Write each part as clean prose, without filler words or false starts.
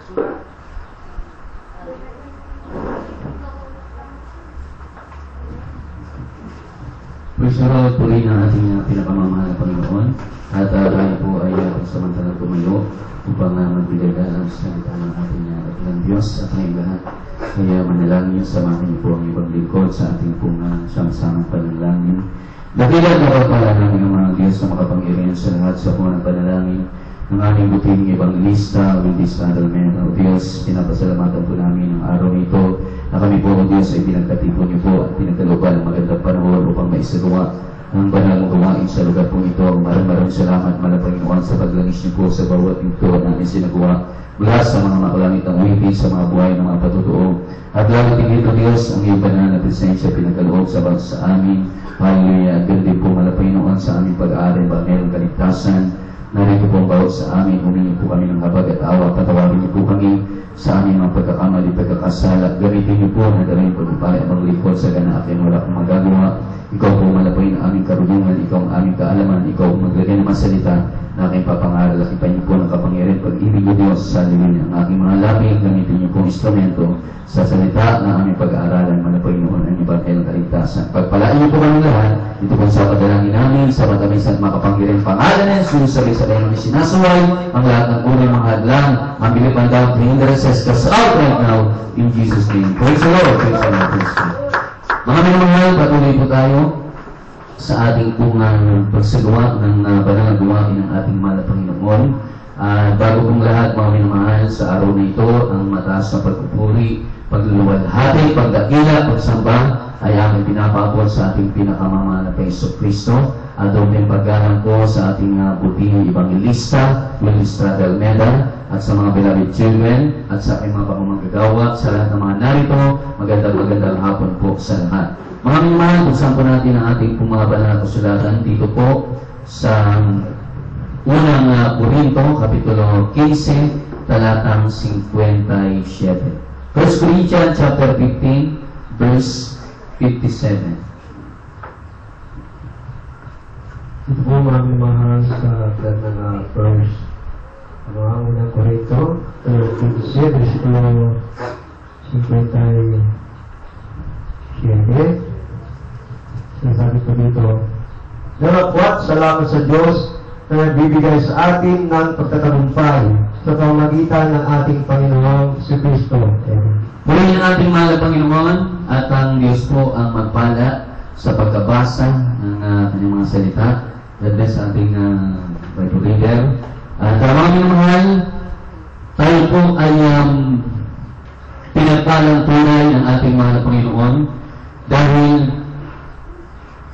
Praise the Lord, puri ng ating pinakamamahal na Panginoon. At tayo po ay samantalang tumayo upang magbigay ang salita ng ating dakilang Diyos at ngayong lahat. Kaya manalangin, samahan niyo po ang ibang lingkod sa ating pong samsamang panalangin. Dakilang napapala namin ang mga Diyos na makapangyarihan sa lahat sa punang panalangin ng aming buting Evangelista, Windis Adalmena. O Diyos, pinapasalamatan po namin ang araw nito na kami po, O Diyos, ay pinagkatipon niyo po at pinagkalupan ang magandang panahon upang maisagawa ang banal na gawain sa lugar po ito. Maraming salamat, Panginoon, sa paglangis niyo po sa bawat ito namin sinagawa mula sa mga makalangit ng uwibig sa mga buhay ng mga patutuo. At lalo tingin ito, Diyos, ang iyong banal na presensya pinagkaloob sa amin. Hallelujah. At ganda po, Panginoon, sa aming pag-aaral, mayroong kaligtasan. Narito po ang bawat sa amin, humingi po kami ng habag at awa, patawarin niyo po kami sa aming mga pagkakamali, pagkakasala. Gamitin niyo po na daling pagpapala at maglingkod sa ganaakin, wala akong magagawa. Ikaw po malapain ang aming karunungan, ikaw ang aming kaalaman, ikaw ang maglagay ng masalita na aking papangaral. Lakipan niyo po ng kapangyarihan pag-ibig ng Diyos sa limin. Ang aking mga labi, gamitin niyo po instrumento sa salita na aming pag-aaralan, malapain noon ang ibangel ng kaligtasan. Pagpalaan niyo po kami lahat, ito po sa kadalangin namin, sa matamis at makapangyarihan pangalan ng Jesus, sabi sa kayo namin sinasuway, ang lahat ng unang mga hadlang, ang bilipan daw, hindrances, cast out right now, in Jesus' name. Praise the Lord, praise the Lord, praise the Lord. Mga minamahal, patuloy po tayo sa ating pong pagsagawa ng banal na gawain ng ating mahal na Panginoon. Bago pong lahat, mga minamahal, sa araw na ito, ang mataas na pagpupuri, pagluluwalhati, pagdakila, pagsamba, ay aming pinapabot sa ating pinakamamahal na Paiso Kristo. At doon din paggalang po sa ating butihing Evangelista, Ministra Dalmeda, at sa mga beloved children, at sa aking mga pamamagagawa, sa lahat ng mga narito, magandang hapon po sa lahat. Mga minamahal, buksan po natin ang ating pumabanal na kasulatan dito po sa unang Corinto, Kapitulo 15, talatang 57. 1 Corinthians chapter 15, verse 57. Ito po mga minamahal sa ng verse. Mga unang Corinto, 15, versikulo 57. Sinasabi ko dito, "Nalakwat salamat sa Diyos na nagbibigay sa atin ng pagtatagumpay sa pamamagitan ng ating Panginoong si Kristo." Muli ang ating mahal na Panginoon at ang Diyos po ang magpala sa pagkabasa ng kanyang mga salita. God bless sa ating Bible reader. At mga minamahal, tayo po ay pinagpalang tunay ng ating mahal na Panginoon dahil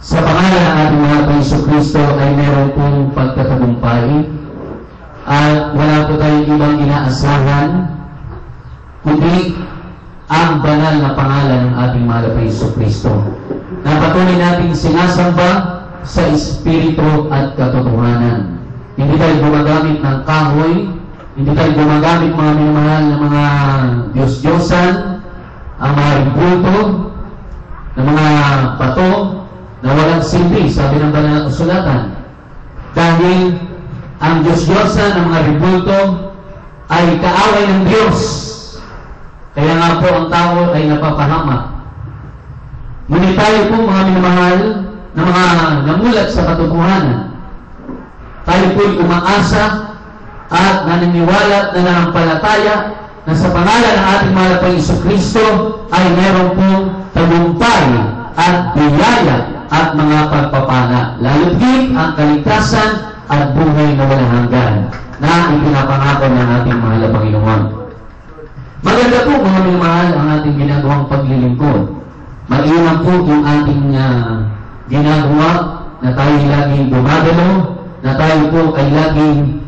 sa pangalan ng ating mahal na Panginoon Kristo ay meron pong pagtatagumpay at wala po tayong ibang inaasahan kundi ang banal na pangalan ng ating mahal na Panginoon Kristo na patuloy nating sinasamba sa Espiritu at katotohanan. Hindi tayo gumagamit ng kahoy, hindi tayo gumagamit mga minamahal na mga Diyos-Diyosan, ang mga ribulto, ng mga pato na walang silbi, sabi ng banal na kasulatan. Dahil ang Diyos-Diyosan ng mga ribulto ay kaaway ng Diyos. Kaya nga po ang tao ay napapahamak. Ngunit tayo po mga minamahal na mga namulat sa katotohanan, tayo po'y umaasa at naniniwala at nananampalataya na sa pangalan ng ating mahal na Panginoon Kristo ay meron pong tagumpay at biyaya at mga pagpapala, lalo't higit ang kaligtasan at buhay na walang hanggan na ipinapangako ng ating mahal na Panginoon. Maganda po mga minamahal ang ating ginagawang paglilingkod. Mainam po yung ating ginagawa na tayo laging gumagano, na tayo po ay laging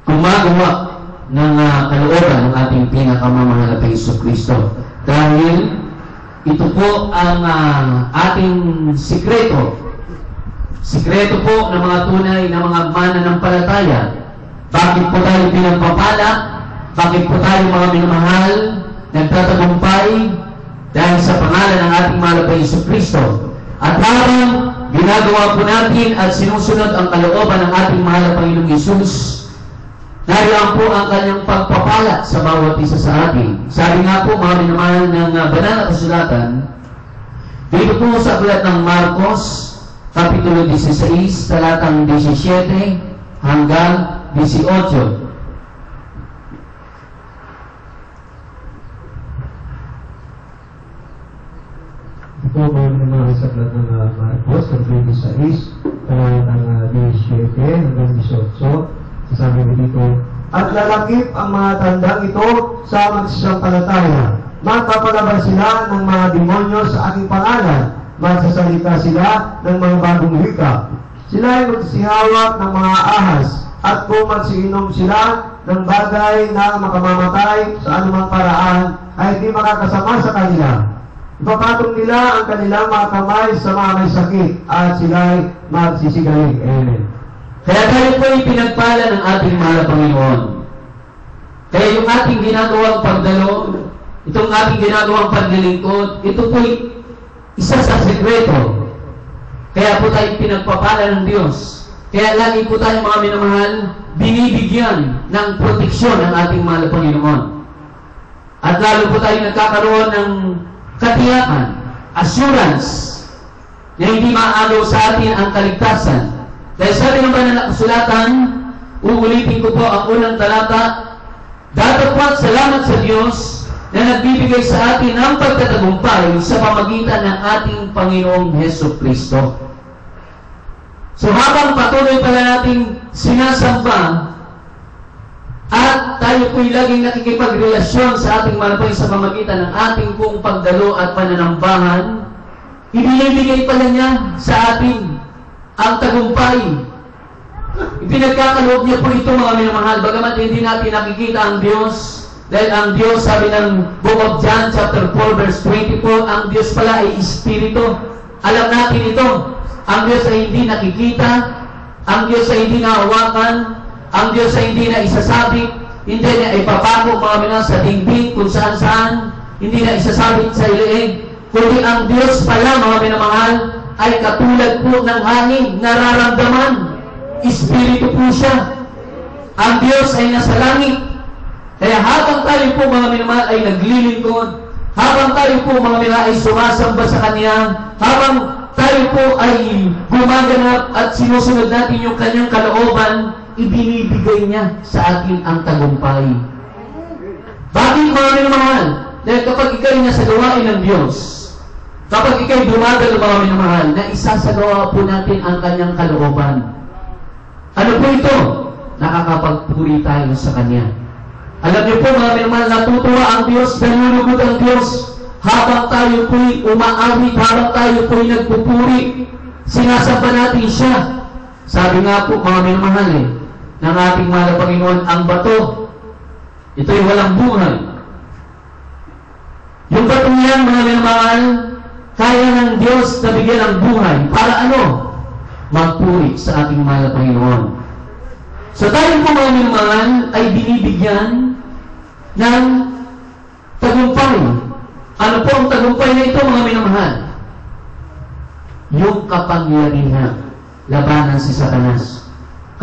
gumagawa ng kalooban ng ating pinakamamahal na Panginoon Kristo. Dahil ito po ang ating sikreto. Sikreto po ng mga tunay na mga mananampalataya. Bakit po tayo pinagpapala? Bakit po tayo mga minamahal nagtatagumpay? Dahil sa pangalan ng ating mahal na Panginoon Kristo. At habang ginagawa po natin at sinusunod ang kalooban ng ating mahal na Panginoong Hesus, Nariyan po ang kanyang pagpapala sa bawat isa sa atin. Sabi nga po, mga minamahal ng banal na kasulatan, dito po sa aklat ng Marcos, Kapitulo 16, talatang 17 hanggang 18. Ito mga sa aklat ng Marcos, Kapitulo 16, talatang 17 hanggang 18. Sabi mo dito, at lalakip ang mga tandang ito sa magsasampalataya. Magpapalabas sila ng mga demonyo sa aking pangalan. Magsasalita sila ng mga bagong wika. Sila ay magsihawak ng mga ahas. At kung magsiinom sila ng bagay na makamamatay sa anumang paraan, ay di makakasama sa kanila. Ipapatong nila ang kanilang mga kamay sa mga may sakit, at sila ay magsisigalig. Amen. Kaya tayo po ipinagpala ng ating mahal na Panginoon. Kaya yung ating ginagawang pagdalo, itong ating ginagawang paglilingkod, ito po isa sa sekreto. Kaya po tayo pinagpapala ng Diyos. Kaya lagi po tayo mga minamahal, binibigyan ng proteksyon ng ating mahal na Panginoon. At lalo po tayo nagkakaroon ng katiyakan, assurance, na hindi maalo sa atin ang kaligtasan. Dahil sabi ng banal na kasulatan, uulitin ko po ang unang talata, datapwat salamat sa Diyos na nagbibigay sa atin ng pagtatagumpay sa pamagitan ng ating Panginoong Hesus Kristo. So habang patuloy pala nating sinasamba at tayo po'y laging nakikipagrelasyon sa ating malapay sa pamagitan ng ating pong pagdalo at pananambahan, ibinibigay pala niya sa atin ang tagumpay. Ipinagkakaloob niya po ito, mga minamahal, bagamat hindi natin nakikita ang Diyos. Dahil ang Diyos, sabi ng Book of John chapter 4 verse 24, ang Diyos pala ay Espiritu. Alam natin ito. Ang Diyos ay hindi nakikita, ang Diyos ay hindi nahawakan, ang Diyos ay hindi na isasabit, hindi na ipapako, mga minamahal, sa dingding kung saan-saan, hindi na isasabit sa iliig, kundi ang Diyos pala, mga minamahal, ay katulad po ng hangin, nararamdaman. Espiritu po siya. Ang Diyos ay nasa langit. Kaya habang tayo po, mga minamahal, ay naglilingkod, habang tayo po, mga minamahal, ay sumasamba sa Kanya, habang tayo po ay gumaganap at sinusunod natin yung Kanyang kalooban, ibinibigay niya sa atin ang tagumpay. Bakit, mga minamahal? Dahil kapag ikay nasa gawain ng Diyos, kapag ikay dumadalo, mga minamahal, na isasagawa po natin ang Kanyang kalooban. Ano po ito? Nakakapagpuri tayo sa Kanya. Alam niyo po, mga minamahal, natutuwa ang Diyos, nalulugod ang Diyos, habang tayo po'y umaawit, habang tayo po'y nagpupuri, sinasamba natin siya. Sabi nga po, mga minamahal, ng ating mahal na Panginoon, ang bato, ito'y walang buhay. Yung batong yan, mga minamahal, kaya ng Diyos na bigyan ng buhay. Para ano? Magpuri sa ating mahal na Panginoon. So tayo po, mga minamahal, ay binibigyan ng tagumpay. Ano po ang tagumpay na ito, mga minamahal? Yung kapangyarihan labanan si Satanas.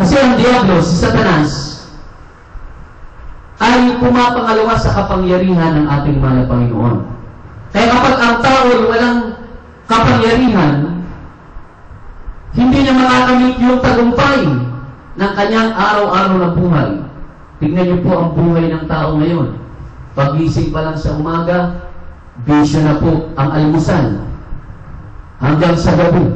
Kasi ang Diablo, si Satanas, ay pumapangalawa sa kapangyarihan ng ating mahal na Panginoon. Kaya kapag ang tao walang kapangyarihan, hindi niya makakamit yung tagumpay ng kanyang araw-araw na buhay. Tignan niyo po ang buhay ng tao ngayon. Pagising pa lang sa umaga, bisyo na po ang almusal. Hanggang sa gabi.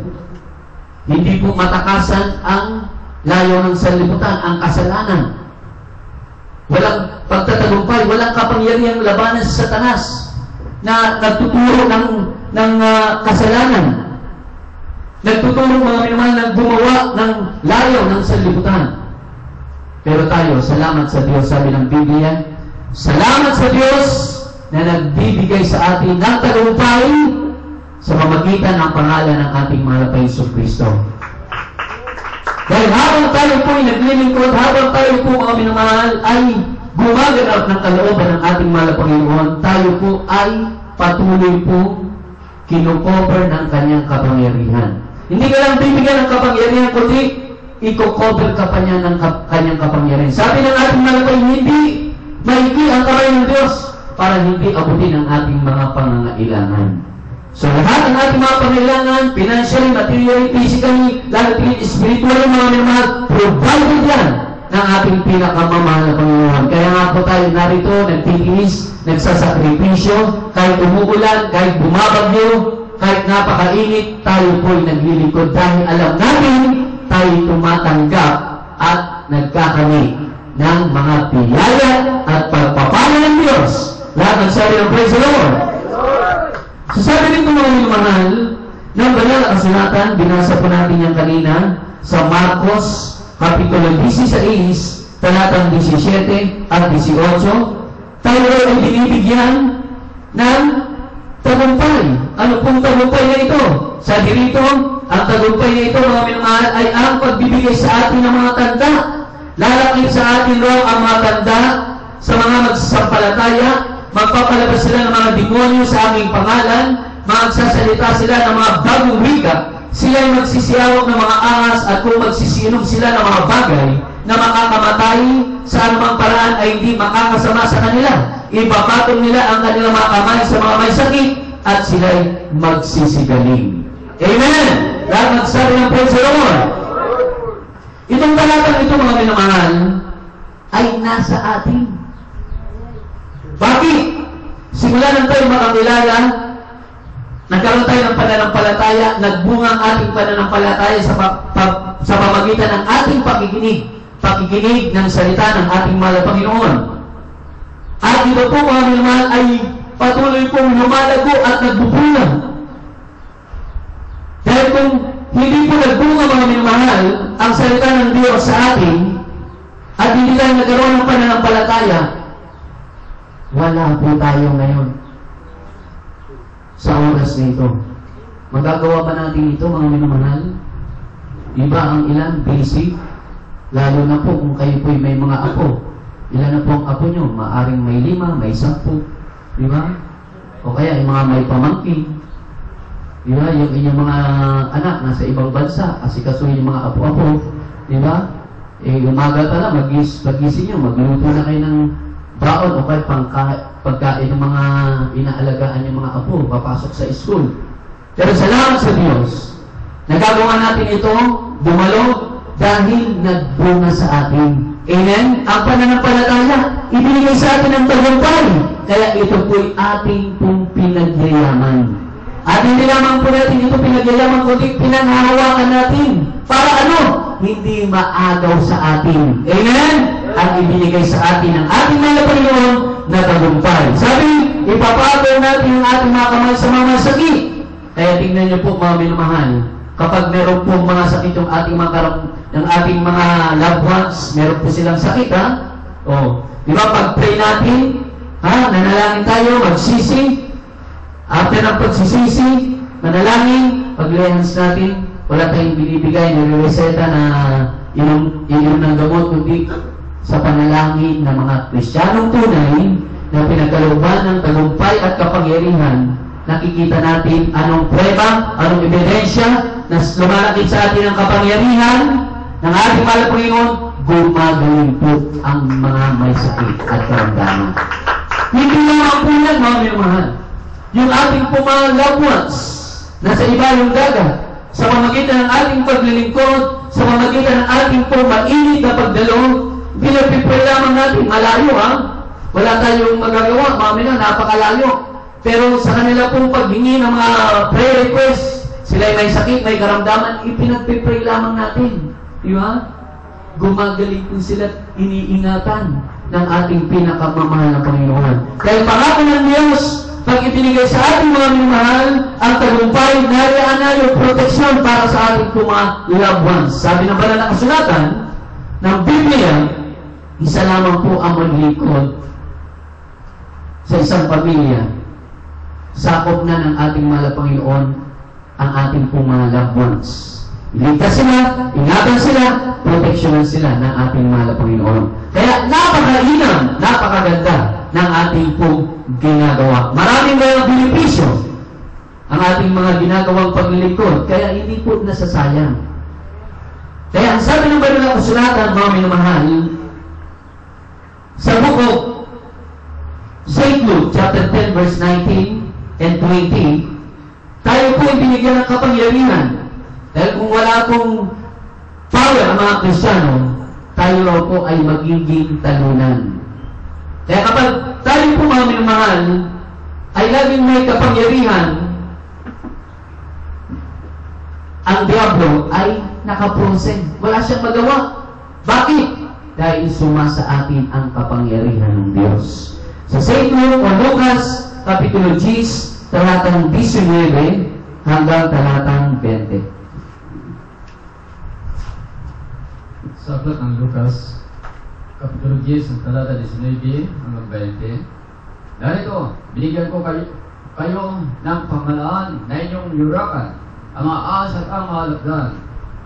Hindi po matakasan ang layo ng sanlibutan, ang kasalanan. Walang pagtatagumpay, walang kapangyarihang labanan sa Satanas na nagtuturo ng kasalanan. Nagtuturo, mga minamahal, na gumawa ng layo ng sanlibutan. Pero tayo, salamat sa Diyos, sabi ng Biblia, salamat sa Diyos na nagbibigay sa atin ng tagumpay sa pamagitan ng pangalan ng ating mahal na Hesus Kristo. Dahil habang tayo po ay naglilingkod, habang tayo po, mga minamahal, ay gumaganap ng kalooban ng ating mahal na Panginoon, tayo po ay patuloy po kinukover ng kanyang kapangyarihan. Hindi ka lang bibigyan ng kapangyarihan, kundi iko-cover ka pa niya ng kanyang kapangyarihan. Sabi ng ating malakay, hindi maigi ang kamay ng Diyos para hindi abutin ang ating mga pangangailangan. So lahat ng ating mga pangangailangan, financially, materially, physically, lalo tingin spiritually, mga minamahal, provided yan ng ating pinakamamahal na Panginoon. Kaya nga po tayo narito, nagtitiis, nagsasakripisyo, kahit umuulan, kahit bumabagyo, kahit napakainit, tayo po'y naglilingkod dahil alam natin tayo tumatanggap at nagkakamit ng mga biyaya at pagpapala ng Diyos. Lahat nagsabi ng praise the Lord. So sabi nito mga minamahal, ng banal na kasulatan, binasa po natin yan kanina sa Marcos Kapitulo 16, talatang 17 at 18, tayo ay binibigyan ng tagumpay. Ano pong tagumpay na ito? Sabi rito, ang tagumpay na ito, mga minamahal, ay ang pagbibigay sa atin ng mga tanda. Lalakit sa atin raw ang mga tanda sa mga magsasampalataya, magpapalabas sila ng mga demonyo sa aming pangalan, magsasalita sila ng mga bagong wika, sila ay magsisiyawag ng mga ahas, at kung magsisinom sila ng mga bagay na makakamatay sa anumang paraan ay hindi makakasama sa kanila. Ipapatong nila ang kanilang mga kamay sa mga may sakit at sila ay magsisigaling. Amen! Lahat magsabi ng praise the Lord. Itong talatang ito, mga minamahal, ay nasa atin. Bakit? Simula nang tayo makakilala, nagkaroon tayo ng pananampalataya, nagbunga ang ating pananampalataya sa pamagitan ng ating pakikinig ng salita ng ating mahal na Panginoon. At ito po, mga minamahal, ay patuloy pong lumalago at nagbubulang. Dahil kung hindi po nagbunga, mga minamahal, ang salita ng Diyos sa atin, at hindi tayo nagkaroon ng pananampalataya, wala po tayo ngayon sa oras na ito. Magagawa ba natin ito, mga minamahal? Iba ang ilan, busy. Lalo na po kung kayo po'y may mga apo. Ilan na po ang apo nyo? Maaring may 5, may 10. Di ba? O kaya yung mga may pamangkin. Di ba? Yung inyong mga anak nasa ibang bansa, asikasuhin yung mga apo-apo. Di ba? Umaga pa lang, magising nyo, magluto na kayo ng baon o kaya pagkain ng mga inaalagaan yung mga apo, papasok sa school. Pero salamat sa Diyos, nagagawa natin ito, dumalo, dahil nagbunga sa atin. Amen? Ang pananampalataya, ibinigay sa atin ang tagumpay. Kaya ito po'y ating pong pinagyayaman. At hindi lamang po natin ito pinagyayaman, kundi pinanghahawakan natin. Para ano? Hindi maagaw sa atin. Amen? Ang ibinigay sa atin ng ating mga Panginoon na tagumpay. Sabi, ipapagaw natin ang ating mga kamay sa mga sakit. Kaya tingnan niyo po, mga minamahal, kapag meron po mga sakit yung ating mga loved ones, meron po silang sakit, ha? O, di ba, pag-pray natin, ha? Nanalangin tayo, magsisi. After ng pagsisisi, manalangin, pag-lay-hands natin, wala tayong binibigay, nire-reseta na inom ng gamot, kundi sa panalangin ng mga Kristiyanong tunay na pinagkalooban ng tagumpay at kapangyarihan, nakikita natin anong prueba, anong ebidensya na lumalakit sa atin ang kapangyarihan ng ating mahal na Panginoon, gumagaling po ang mga may sakit at karamdaman. Hindi lamang po yan, mga minamahal. Yung ating po mga loved ones nasa ibayong dagat, sa pamagitan ng ating paglilingkod, sa pamagitan ng ating po mainit na pagdalo, pinapipray lamang natin, malayo ha? Wala tayong magagawa, mami na, napakalayo. Pero sa kanila pong paghingi ng mga prayer request, sila ay may sakit, may karamdaman, ipinagpipray lamang natin. Di ba? Gumagaling po sila, iniingatan ng ating pinakamamahal na Panginoon. Dahil pangako ng Diyos, pag ibinigay sa ating mga minamahal, ang tagumpay, nariyaan na yung proteksyon para sa ating mga loved ones. Sabi ng banal na kasulatan ng Biblia, isa lamang po ang maglingkod sa isang pamilya. Sakop na ng ating mahal na Panginoon ang ating pong mga loved ones. Iligtas sila, ingatan sila, proteksyonan sila ng ating mahal na Panginoon. Kaya napakainam, napakaganda ng ating pong ginagawa. Maraming mga benepisyo ang ating mga ginagawang paglilingkod, kaya hindi po nasasayang. Kaya ang sabi ng banal na kasulatan, mga minamahal, sa book of St. Luke, chapter 10, verse 19 and 20, tayo po ay binigyan ng kapangyarihan. Dahil kung wala pong power ang mga Kristiyano, tayo raw po ay magiging talunan. Kaya kapag tayo po, mga minamahal, ay laging may kapangyarihan, ang Diablo ay nakaprosen. Wala siyang magawa. Bakit? Dahil suma sa atin ang kapangyarihan ng Diyos. Sa St. Luke o Lucas, Kapitulo 10, talatang 19 hanggang talatang 20. Sa aklat ng Lucas, Kapitulo 10, ang talata 19 hanggang 20. Narito, binigyan ko kayo ng pamalaan na inyong yurakan ang mga ahas at ang mga lakdan,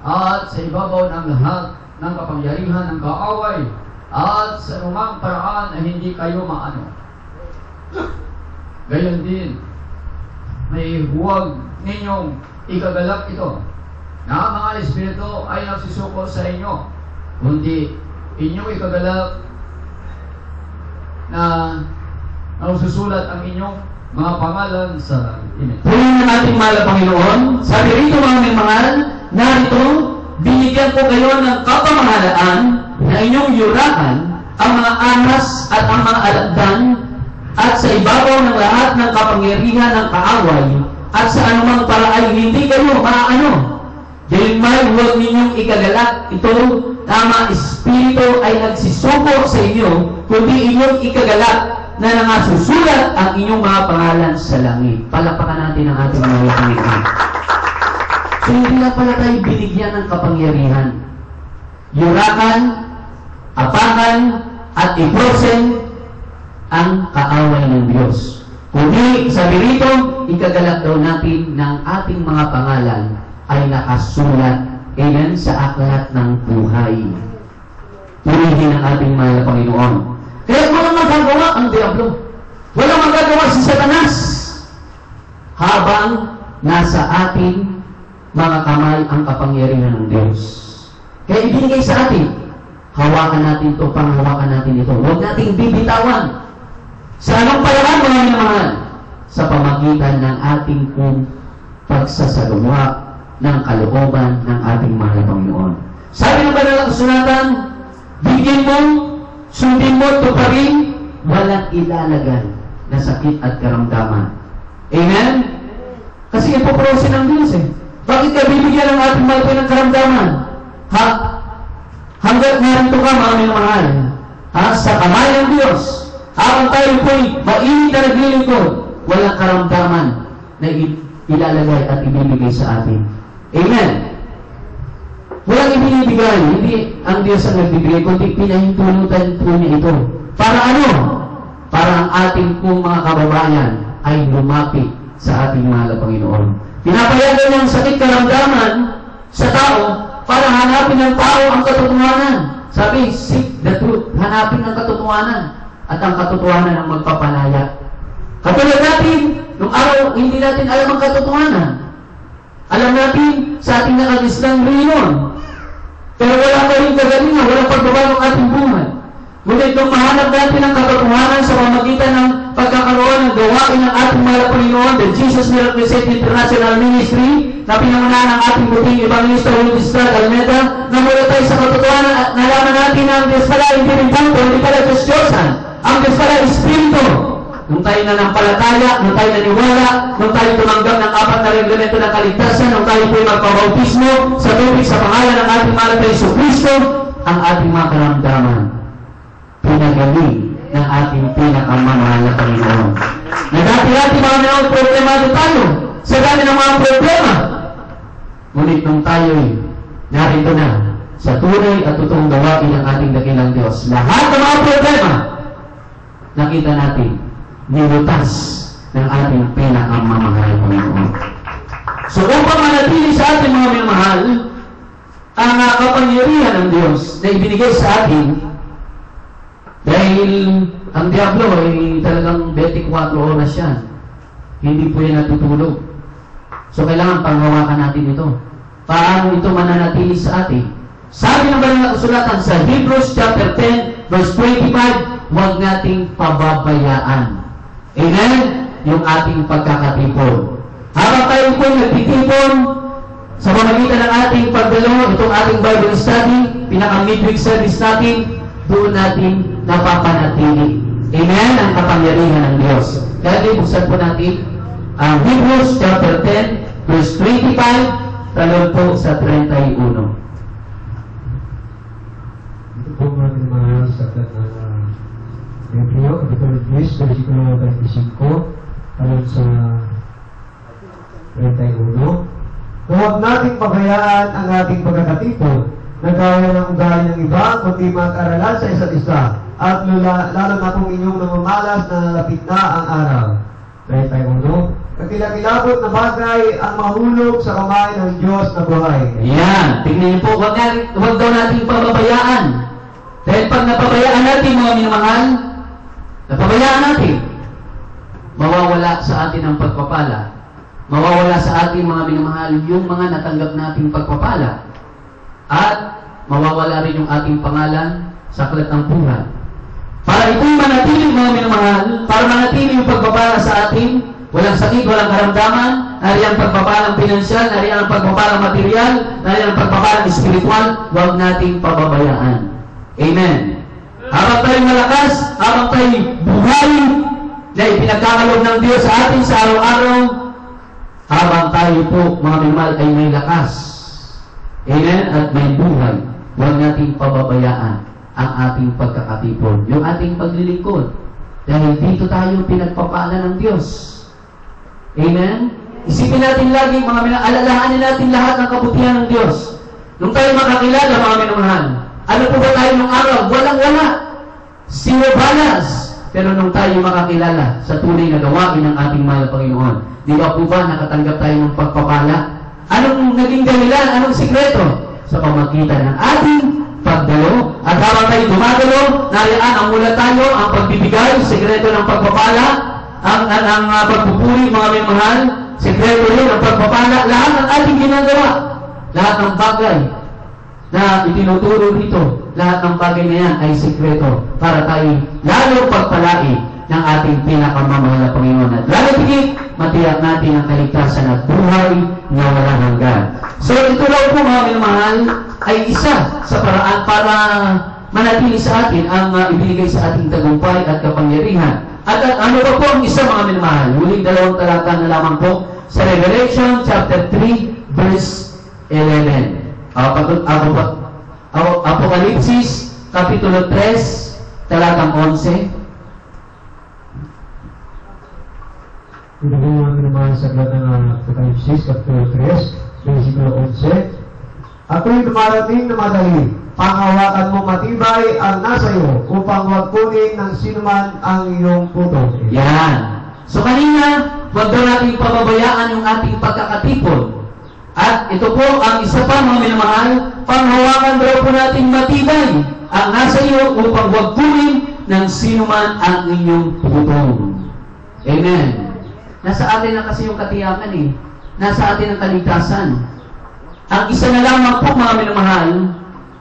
at sa ibabaw ng lahat ng kapangyarihan ng kaaway, at sa anumang paraan ay hindi kayo maano. Gayon din, may huwag ninyong ikagalak ito, na ang mga espiritu ay nagsusuko sa inyo, kundi inyong ikagalak na nasusulat ang inyong mga pangalan sa ine. Purihin ng ating mahal na Panginoon, sabi rito mga minamahal, narito, binigyan ko kayo ng kapamahalaan na inyong yurakan ang mga ahas at ang mga alakdan, at sa ibabaw ng lahat ng kapangyarihan ng kaaway, at sa anumang paraan hindi kayo maaano. Dahil may huwag ninyong ikagalak ito na mga espiritu ay nagsisuko sa inyo, kundi inyong ikagalak na nangasusulat ang inyong mga pangalan sa langit. Palapakan natin ang ating mga Panginoon. So, hindi na pala tayo binigyan ng kapangyarihan. Yurakan, apakan, at iprosen ang kaaway ng Diyos. Kundi, sabi rito, ikagalak daw natin ng ating mga pangalan ay nakasulat, amen, sa aklat ng buhay. Purihin ang ating mahal na Panginoon. Kaya walang magagawa ang Diablo. Walang magagawa si Satanas habang nasa ating mga kamay ang kapangyarihan ng Diyos. Kaya ibinigay sa atin, hawakan natin ito, panghawakan natin ito. Huwag nating bibitawan. Sa anong paraan, mga minamahal? Sa pamagitan ng ating pagsasagawa ng kalooban ng ating mahal na Panginoon. Sabi ng banal na kasulatan, bigyan mo, sundin mo, tuparin, walang ilalagay na sakit at karamdaman. Amen? Kasi ipoprosin ng Diyos eh. Bakit ka bibigyan ng ating malaki ng karamdaman? Ha? Hanggat narito ka, mga minamahal, sa kamay ng Diyos, habang tayo po'y mainit na naglilingkod, walang karamdaman na ilalagay at ibibigay sa atin. Amen? Walang ibinibigay, hindi ang Diyos ang nagbibigay, kundi pinahintulutan po niya ito. Para ano? Para ang ating pong mga kababayan ay lumapit sa ating mahal na Panginoon. Pinapayagan niya ang sakit karamdaman sa tao para hanapin ng tao ang katotohanan. Sabi, seek the truth. Hanapin ang katotohanan. At ang katotohanan ang magpapalaya. Katulad natin, nung araw, hindi natin alam ang katotohanan. Alam natin sa ating nakagislang reunion. Pero wala pa rin kagalingan, walang pagbabago ng ating buhay. Ngunit nung mahanap natin ang katotohanan sa pamagitan ng pagkakaroon ng gawain ng ating mahal na Panginoon, the Jesus Miracle Set International Ministry, na pinangunahan ng ating buting Evangelista Luis Estrada Almeda, na mula tayo sa katotohanan at nalaman natin na ang Diyos pala hindi rin buto, hindi pala Diyos Diyosan. Ang Diyos pala Espiritu. Nung tayo nanampalataya, nung tayo naniwala, nung tayo tumanggap ng 4 na reglamento ng kaligtasan, nung tayo po'y magpabautismo sa tubig sa pangalan ng ating mahal na Hesus Kristo, ang ating mga karamdaman pinagaling ng ating pinakamamahal na Panginoon. Na dati-dati mga minawag problemado tayo sa dami ng mga problema. Ngunit nung tayo'y narito na sa tunay at totoong gawain ng ating dakilang Diyos, lahat ng mga problema nakita natin nilutas ng ating pinakamamahal na Panginoon. So upang manatili sa ating mga minamahal ang kapangyarihan ng Diyos na ibinigay sa atin, dahil ang Diablo ay talagang 24 oras yan. Hindi po yan natutulog. So kailangan panghawakan natin ito. Paano ito mananatili sa atin? Sabi ng banal na kasulatan sa Hebrews chapter 10 verse 25, huwag nating pababayaan. Amen? Yung ating pagkakatipon. Habang tayo po nagtitipon sa pamamagitan ng ating pagdalo, itong ating Bible study, pinaka-midweek service natin, doon natin napapanatili. Amen? Ang kapangyarihan ng Diyos. Kaya buksan po natin ang Hebrews chapter 10 verse 25, talon po sa 31. Ito po mga saklat ng Hebreo, Kapitulo 10, versikulo 25, talon sa 31. Huwag nating pabayaan ang ating pagkakatipon na gaya ng ugali ng iba, kundi mag-aralan sa isa't isa, at lalo na kung inyong namamalas na nalapit na ang araw. 31. Kakilakilabot na bagay ang mahulog sa kamay ng Diyos na buhay. Yan. Tingnan niyo po, huwag daw natin pababayaan. Dahil pag napabayaan natin, mga minamahal, napabayaan natin, mawawala sa atin ang pagpapala. Mawawala sa ating mga minamahal yung mga natanggap nating pagpapala. At mawawala rin yung ating pangalan sa aklat ng buhay. Para ito'y manatili, mga minamahal, para manatili yung pagpapala sa atin, walang sakit, walang karamdaman, nariyan ang pagpapalang pinansyal, nariyan ang pagpapalang material, nariyan ang pagpapalang espiritual, huwag nating pababayaan. Amen. Habang tayo malakas, habang tayo buhay, na ipinagkakaloob ng Diyos sa atin sa araw-araw, habang tayo po, mga minamahal, ay may lakas. Amen? At may buhay. Huwag nating pababayaan ang ating pagkakatipon, yung ating paglilingkod. Dahil dito tayo pinagpapala ng Diyos. Amen? Isipin natin lagi, mga minamahal, alalahanin natin lahat ng kabutihan ng Diyos. Nung tayo makakilala, mga minamahal, ano po ba tayo nung araw? Walang-wala. Zero balance. Pero nung tayo makakilala sa tunay na gawain ng ating mahal Panginoon, di ba po ba nakatanggap tayo ng pagpapala? Anong naging dahilan? Anong sikreto? Sa pamagitan ng ating pagdalo. At habang tayo dumadalo, nariyan ang mula tayo, ang pagbibigay, sikreto ng pagpapala, ang pagpupuri, mga minamahal, sikreto rin ang pagpapala, lahat ng ating ginagawa, lahat ng bagay na itinuturo dito, lahat ng bagay na yan ay sikreto para tayo lalo pagpalai ng ating pinakamamahal na Panginoon. At lalo tigit, matiyak natin ang kaligtasan at buhay na walang hanggan. So ito raw po, mga minamahal, ay isa sa paraan para manatili sa atin ang ibinigay sa ating tagumpay at kapangyarihan. At ano ba po ang isa, mga minamahal? Huling dalawang talata na lamang po sa Revelation chapter 3 verse 11. Apokalipsis kapitulo 3 talatang 11. Ito po mga minamahal sa aklat ng Apokalipsis, Kapitulo 3, versikulo 11. Ako'y dumarating na madali, panghawakan mo matibay ang nasa iyo, upang huwag kunin ng sinuman ang iyong puto. Yan. So kanina, huwag daw natin pababayaan yung ating pagkakatipon. At ito po ang isa pa, mga minamahal, panghawakan daw po natin matibay ang nasa iyo, upang huwag kunin ng sinuman ang inyong putong. Amen. Nasa atin na kasi yung katiyakan eh. Nasa atin ang kaligtasan. Ang isa na lamang po, mga minamahal,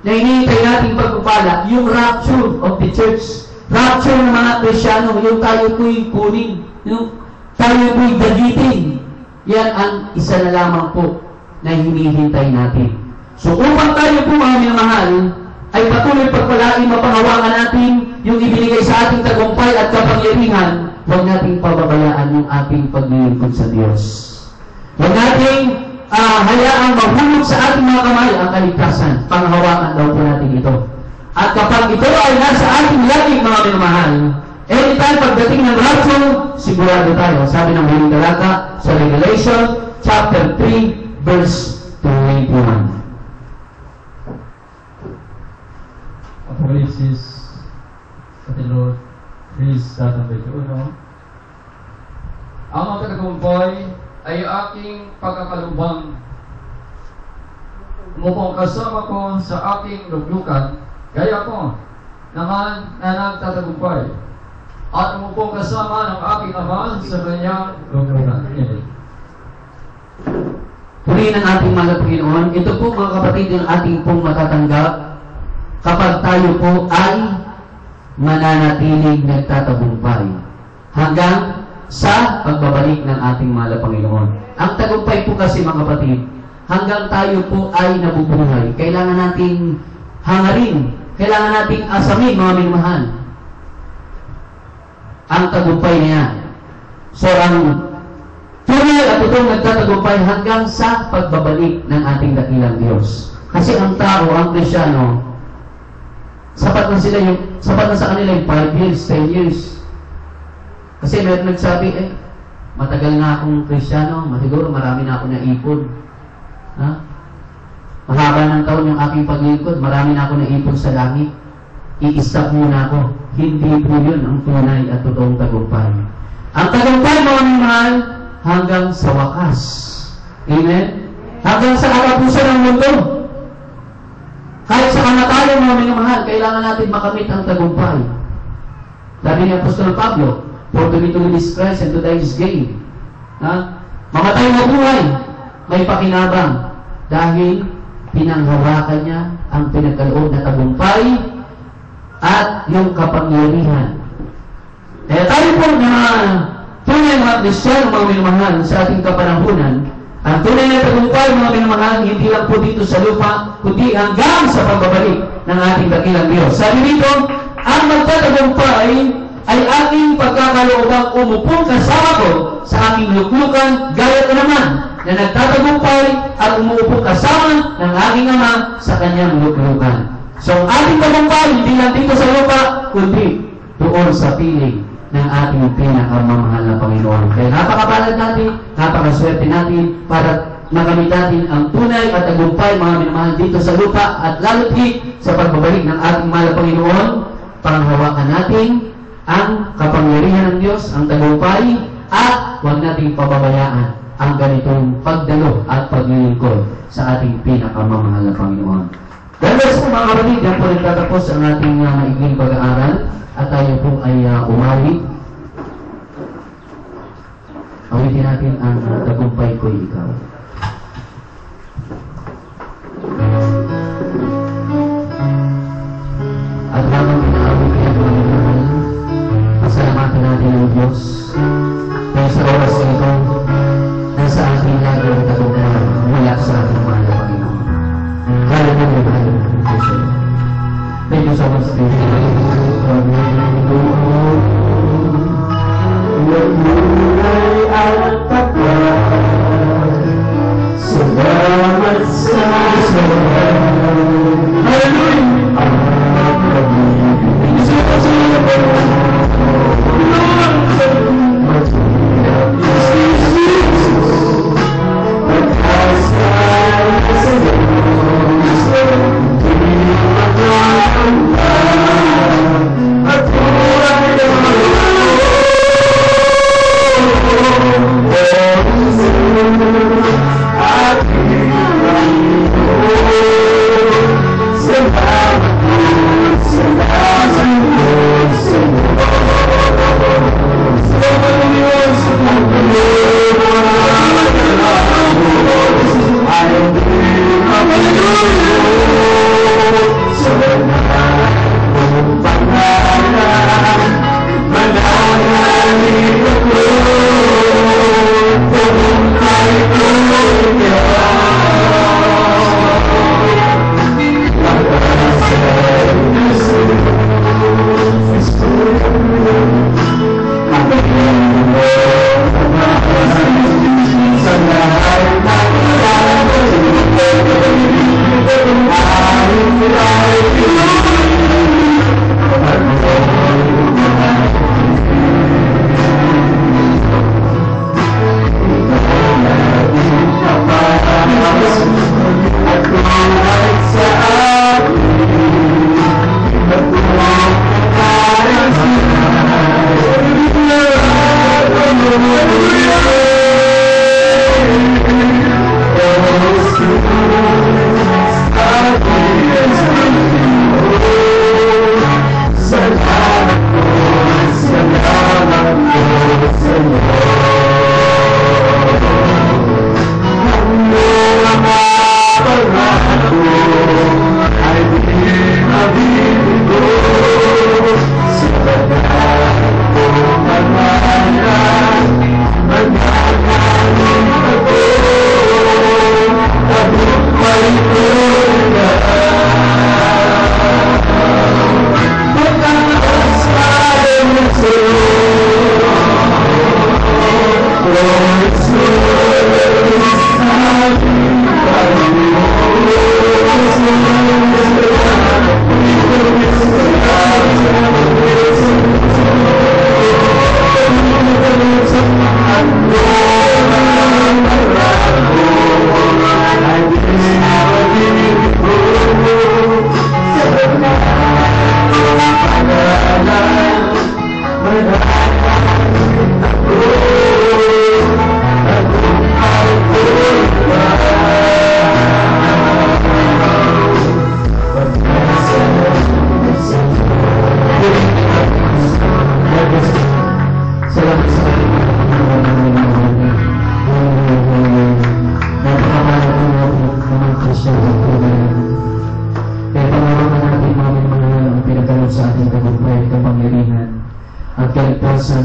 na hinihintay nating pagpapala, yung rapture of the church. Rapture ng mga Krisyano, yung tayo po'y kunin, yung tayo po'y gagitin. Yan ang isa na lamang po na hinihintay natin. So upang tayo po, mga minamahal, ay patuloy pagpalain, mapangawakan natin yung ibinigay sa ating tagumpay at kapangyarihan, huwag nating pababayaan yung ating paglilingkod sa Diyos. Huwag nating hayaang mahulog sa ating mga kamay ang kaligtasan. Panghawakan daw po natin ito. At kapag ito ay nasa ating lagi, mga minamahal, anytime pagdating ng rapture, sigurado tayo. Sabi ng huling talata sa Revelation chapter 3 verse 21. Apokalipsis kapitulo 3 talatang 21. Ang mga tagumpay ay aking pagkakalubang. Umupong kasama ko sa aking luglukan, gaya ko naman na nagtatagumpay. At umupong kasama ng aking ama sa kanyang luglukan. purihin ang ating mga Panginoon. Ito po mga kapatid yung ating pong matatanggap kapag tayo po ay mananatiling nagtatagumpay hanggang sa pagbabalik ng ating mahal na Panginoon. Ang tagumpay po kasi mga kapatid, hanggang tayo po ay nabubuhay, kailangan nating hangarin, kailangan nating asamin mga minamahal ang tagumpay niya. So ang tunay at itong nagtatagumpay hanggang sa pagbabalik ng ating dakilang Diyos. Kasi ang tao, ang Krisyano, sapat na sa kanila yung 5 years, 10 years. Kasi meron nagsabi, matagal na akong Krisyano, siguro marami na ako naipon. Ha? Mahaba ng taon yung aking paglingkod, marami na ako naipon sa langit. I-stop muna ako. Hindi po yun ang tunay at totoong tagumpay. Ang tagumpay, mga minamahal, hanggang sa wakas. Amen? Hanggang sa katapusan ng mundo. Kahit sa kamatayan, mga minamahal, kailangan natin makamit ang tagumpay. Sabi ni Apostol Pablo, for to be to this Christ and to die is gain. Ha? Mamatay na buhay, may pakinabang. Dahil pinanghawakan niya ang pinagkaloob na tagumpay at yung kapangyarihan. Kaya tayo po na tunay mga Kristiyano, mga minamahal, sa ating kapanahunan, ang tunay na tagumpay, mga minamahal, hindi lang po dito sa lupa, kundi hanggang sa pagbabalik ng ating dakilang Diyos. Sabi dito, ang magtatagumpay ay aking pagkakaloobang umupong kasama ko sa aking luklukan, gaya ko naman na nagtatagumpay at umuupong kasama ng aking Ama sa kanyang luklukan. So, ang ating tagumpay, hindi lang dito sa lupa, kundi doon sa piling ng ating pinakamamahal na Panginoon. Kaya napakapalad natin, napakaswerte natin para makamit natin ang tunay at tagumpay, mga minamahal, dito sa lupa at lalo't sa pagbabalik ng ating mahal na Panginoon. Panghawakan natin ang kapangyarihan ng Diyos, ang tagumpay, at huwag nating pababayaan ang ganitong pagdalo at paglilingkod sa ating pinakamamahal na Panginoon. Dahil sa mga kapatid, yan po nagtatapos ang ating maiging pag-aaral at tayo po ay umawit. Awitin natin ang tagumpay ko'y ikaw. At habang pinaawit yan, mga minamahal, pasalamatan natin ang Diyos dahil sa oras na ito, nasa ating lagi ang tagumpay mula sa ating mahal na Panginoon. Hallelujah, hallelujah. Thank you so much, Steve. Salamat sa Señor.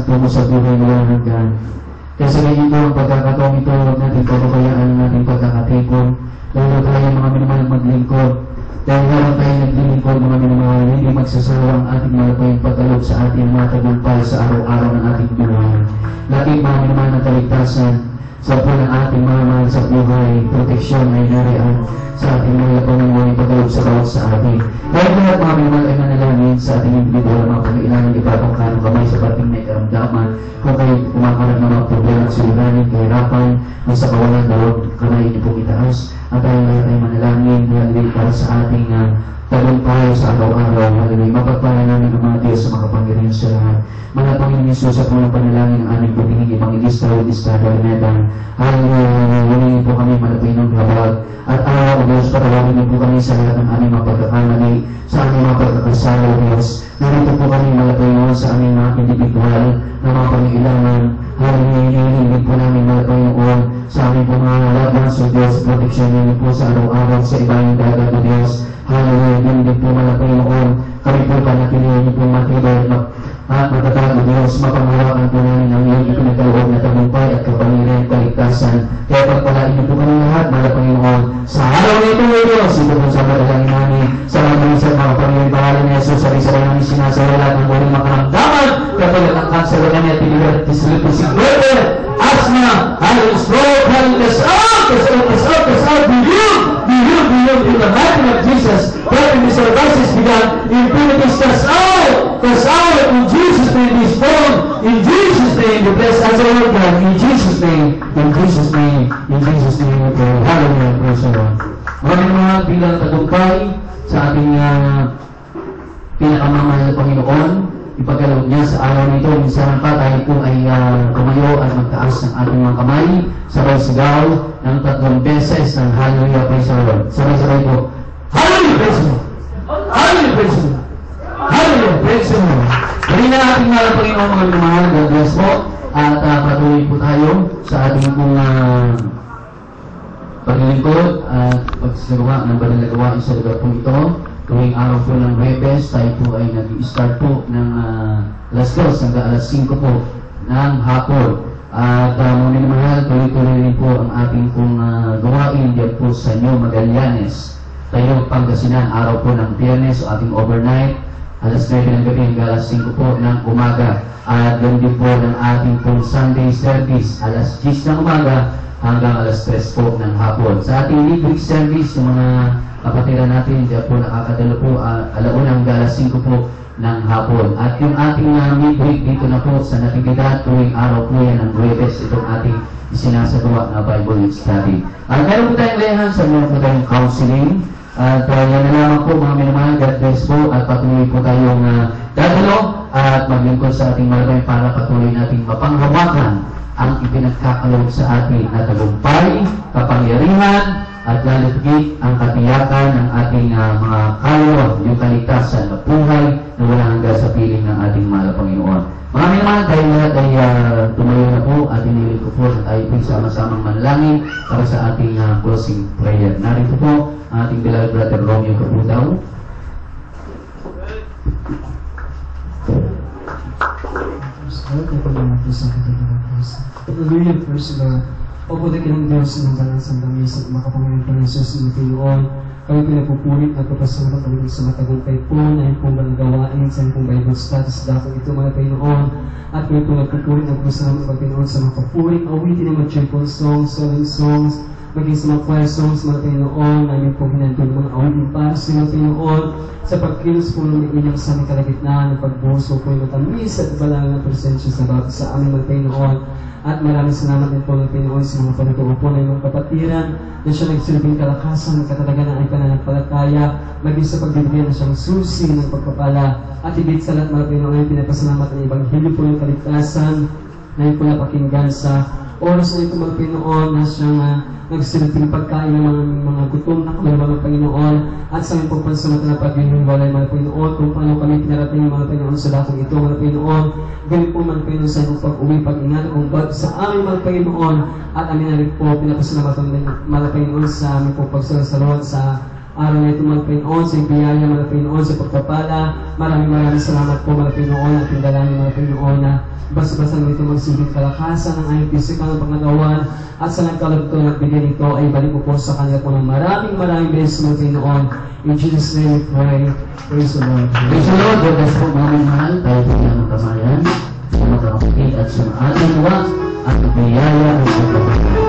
Tungo sa buhay na walang hanggan. Kaya sa ganyan po ang pagkakataong ito, huwag natin pababayaan ang ating pagkakatipon. Lalo tayo mga minamahal maglingkod. Dahil habang tayo naglilingkod mga minamahal, hindi magsasawa ang ating malapayang pagkalog sa ating mga tagumpay sa araw-araw ng ating buhay. Laking mga minamahal ng kaligtasan sa po ng ating mga mahal sa buhay, proteksyon ay nariyan sa ating mga Panginoon pagkalog sa bawat sa atin. Dahil lahat mga minamahal ay manalangin sa ating individual mga pangailangan ipapang kanong kamay sa bating may karamdaman kung kayo kumakaroon ng mga problema at suliranin, kahirapan, o sa kawalan daw, kamay niyo pong itaas at tayo lahat ay manalangin halilig para sa ating tagumpay sa araw-araw. Halilig, mapagpala namin ang mga Diyos sa mga Panginoon sa lahat. Mga Panginoon Yesus at mga panalangin ang aming paghingi Evangelista Bautista Galineta. Halilig, humingi po kami malapay ng habag at araw o Diyos, patawagin niyo po kami sa lahat ng aming mga pagkakamali, sa aming mga pagkakasala o Diyos. Narito po kami malapay noon sa aming mga individual na mga pangailangan. Halilig po namin malapay noon sa aming po mga laban sa Diyos. Proteksyon niyo po sa araw-araw sa ibang dagat o Diyos. Hallelujah, hindi po malapay noon. Kami po panatilihin niyo po matibay at matatag o Diyos. Mapanghawakan po namin ang iyong ipinagkaloob na tagumpay at kapangirian kaligtasan. Kaya pagpalain niyo po kami lahat, malapay noon. Sa araw na ito, o Diyos, ito po sa madalangin namin. Sa mga minsan, mga Panginoon, pangalan ni Jesus, sabi-sabi namin sinasawala ng buhay makaramdaman, katulad ng kanser na kanya, tinilat, tisilito, sigurete, asthma, having stroke, having this out, be healed in the mighty name of Jesus. When the services began, infirmities cast out, in Jesus' name, is born, in Jesus' name, we bless as a Lord God, in Jesus' name, in Jesus' name, in Jesus' name, we pray. Hallelujah, praise the Lord. Maraming mga bilang tagumpay sa ating pinakamamahal na Panginoon, ipagkaloob niya sa araw nito. Minsan pa tayo po ay tumayo at magtaas ng ating mga kamay, sabay sigaw ng 3 beses ng Hallelujah, praise the Lord. Sabay-sabay po, Hallelujah, praise the Lord! Hallelujah, praise the Lord! Hallelujah, praise the Lord! Pagin na ating mga Panginoon mga minamahal, God bless po, at patuloy po tayo sa ating pong paglilingkod at pagsagawa ng banal na gawain sa lugar po ito. Tuwing araw po ng Huwebes, tayo po ay nag-start po ng alas 2 hanggang alas 5 po ng hapon. At muli na mahal, tuloy-tuloy rin po ang ating pong gawain diyan po sa New Magallanes. Tayo Pangasinan, araw po ng Biyernes o ating overnight, alas 9 ng gabi hanggang alas 5 po ng umaga. At doon din po ng ating pong Sunday service, alas 10 ng umaga hanggang alas 3 po ng hapon. Sa ating midweek service, yung mga kapatiran natin, diyan po nakakadalo po alauna hanggang alas 5 po ng hapon. At yung ating midweek dito na po sa Natividad, tuwing araw po yan ng Huwebes, itong ating isinasagawa na Bible study. At meron po tayong lehan sa meron po tayong counseling. At yan na lamang po mga minamahal, God bless po at patuloy po tayong dadalo at maglingkod sa ating malabay para patuloy nating mapanghawakan ang ipinagkakaloob sa atin na tagumpay, kapangyarihan, at lalagit ang katiyakan ng ating mga kaluluwa, yung kaligtasan na buhay na wala hanggang sa piling ng ating mahal na Panginoon. Mga minamahal, tayo lahat ay tumayo na po at inilig ko po na tayo po sama-samang manalangin para sa ating closing prayer. Narito po ang ating beloved brother Romeo Caputaw. Hallelujah, praise the Lord. Pagputikin ng Diyos ng banal sa langis at makapangyarihan pa ng Diyos ng Panginoon. Kami pinapupulit at papasalamat kami sa matagumpay po na yung pong gawain sa yung pong Bible study sa dakong ito mga Panginoon. At kami po nagpupulit at papasalamat ng Panginoon sa mga papurit, awitin ng mga cheerful songs, solemn songs, maging sa mga choir songs mga Panginoon, namin po hinandol mga awitin para sa mga Panginoon sa pagkilos po ng inyong sa aming kalagitnaan ng pagbuso po yung matamis at balang na presensya sa bawat sa aming mga Panginoon. At maraming salamat din po ng Panginoon sa mga panutuo po ng iyong kapatiran na siya nagsilbing kalakasan ng katatagan ay pananampalataya, maging sa pagbibigay na siyang susi ng pagpapala. At higit sa lahat mga Panginoon ay pinapasalamat ng Ebanghelyo po yung kaligtasan na yung po napakinggan sa oras na ito mga Panginoon na siyang nagsilting pagkain ng mga gutom na kaluluwa ng Panginoon at sa aming pagpansamantala pag-inuwalay mga Panginoon kung paano kami pinarating mga Panginoon sa dakong ito mga Panginoon. Ganun po mga Panginoon sa iyong pag-uwi, pag-ingat kung sa aming mga Panginoon at amin na rin po pinapasalamatan mga Panginoon sa aming po pagsasalawat sa araw na ito mga Panginoon, sa biyaya mga Panginoon, sa pagpapala. Maraming salamat po mga Panginoon at pindalangin mga Panginoon na basta-basta nito magsilbing kalakasan ng aming pisikal ng pangalawan at sa nagkalagto at bigyan nito ay balik ko po sa kanila po ng maraming beses mga Panginoon. In Jesus' name we pray. Praise the Lord. Praise the Lord. God bless po mga mahal. Tayo po ng kamayan, sa mga kapatid at sa ating wag at biyaya at pagpapala.